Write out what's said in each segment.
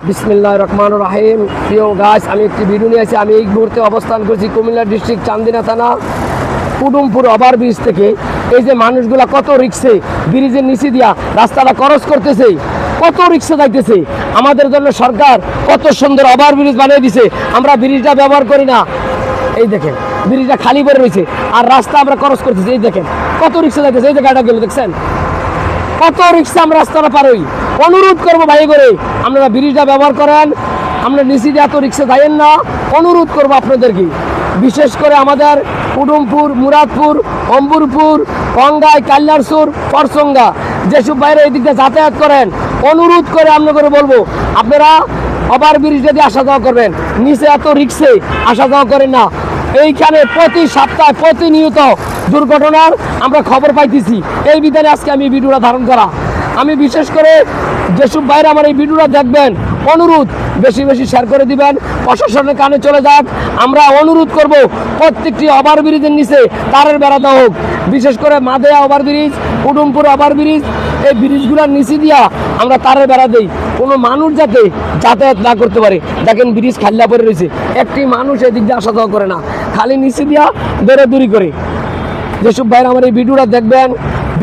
বিসমিল্লাহির রহমানির রহিম। প্রিয় গাইস, আমি একটি ভিডিও নিয়ে আসি। আমি এই মুহূর্তে অবস্থান করছি কুমিল্লা ডিস্ট্রিক্ট চান্দিনা থানা কুডুমপুর ওভার ব্রিজ থেকে। এই যে মানুষগুলা কত রিক্সে ব্রিজের নিচে দিয়া রাস্তাটা ক্রস করতেছে, কত রিক্সা যাইতেছে। আমাদের জন্য সরকার কত সুন্দর ওভার ব্রিজ বানিয়ে দিছে, আমরা ব্রিজটা ব্যবহার করি না। এই দেখেন ব্রিজটা খালি পড়ে রয়েছে আর রাস্তা আমরা ক্রস করতেছি। এই দেখেন কত রিক্সা যাইতেছে, এই যে গাড়িগুলো দেখছেন কত রিক্সা আমরা রাস্তাটা পার হই। অনুরোধ করবো ভাই করে আপনারা ব্রিজটা ব্যবহার করেন, আমরা নিচে দিয়ে এত রিক্সা যাইয়েন না। অনুরোধ করবো আপনাদেরকে, বিশেষ করে আমাদের কুডুমপুর, মুরাদপুর, অম্বুরপুর, কঙ্গাই, কাল্যারসুর, পরসঙ্গা যেসব বাইরে এই দিকটা যাতায়াত করেন, অনুরোধ করে আপনাদের বলবো আপনারা ওভার ব্রিজে দিয়ে আসা যাওয়া করবেন। নিচে এত রিক্সে আসা যাওয়া করেন না। এইখানে প্রতি সপ্তাহে প্রতিনিয়ত দুর্ঘটনার আমরা খবর পাইতেছি। এই বিধানে আজকে আমি ভিডিওটা ধারণ করা। আমি বিশেষ করে যেসব বাইরে আমার এই ভিডিওটা দেখবেন, অনুরোধ বেশি বেশি শেয়ার করে দিবেন, প্রশাসনের কানে চলে যাক। আমরা অনুরোধ করব প্রত্যেকটি ওভার ব্রিজের নিচে তারের বেড়া দেওয়া হোক। বিশেষ করে মাদেয়া ওভার ব্রিজ, কুডুমপুর ওভার ব্রিজ, এই ব্রিজগুলোর নিচে দিয়া আমরা তারের বেড়া দিই, কোনো মানুষ যাতে যাতায়াত না করতে পারে। দেখেন ব্রিজ খাল্লা পড়ে রয়েছে, একটি মানুষ এদিক দিয়ে আসা যাওয়া করে না, খালি নিচে দিয়া দৌড়াদৌড়ি করে। যেসব ভাইরা আমার এই ভিডিওটা দেখবেন,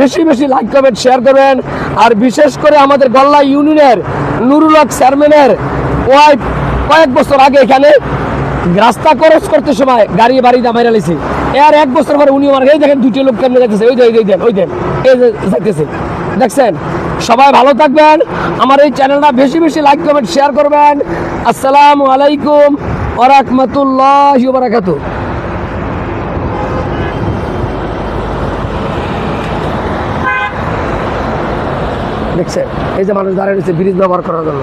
বেশি বেশি লাইক কমেন্ট শেয়ার করবেন। আর বিশেষ করে আমাদের গল্লা ইউনিয়নের নুরুল হক চেয়ারম্যানের ওয়াইফ কয়েক বছর আগে এখানে রাস্তা ক্রস করতে সময় গাড়ি বাড়ি দামাই রেলেছে। এর এক বছর পরে উনি আমার এই দেখেন দুটি লোক কেমনে যাইতেছে, ওই দেন এই যে যাইতেছে দেখছেন। সবাই ভালো থাকবেন, আমার এই চ্যানেলটা বেশি বেশি লাইক কমেন্ট শেয়ার করবেন। আসসালামু আলাইকুম ওয়া রাহমাতুল্লাহি ওয়া বারাকাতুহু। দেখছেন এই যে মানুষ দাঁড়িয়ে রয়েছে ব্রিজ ব্যবহার করার জন্য।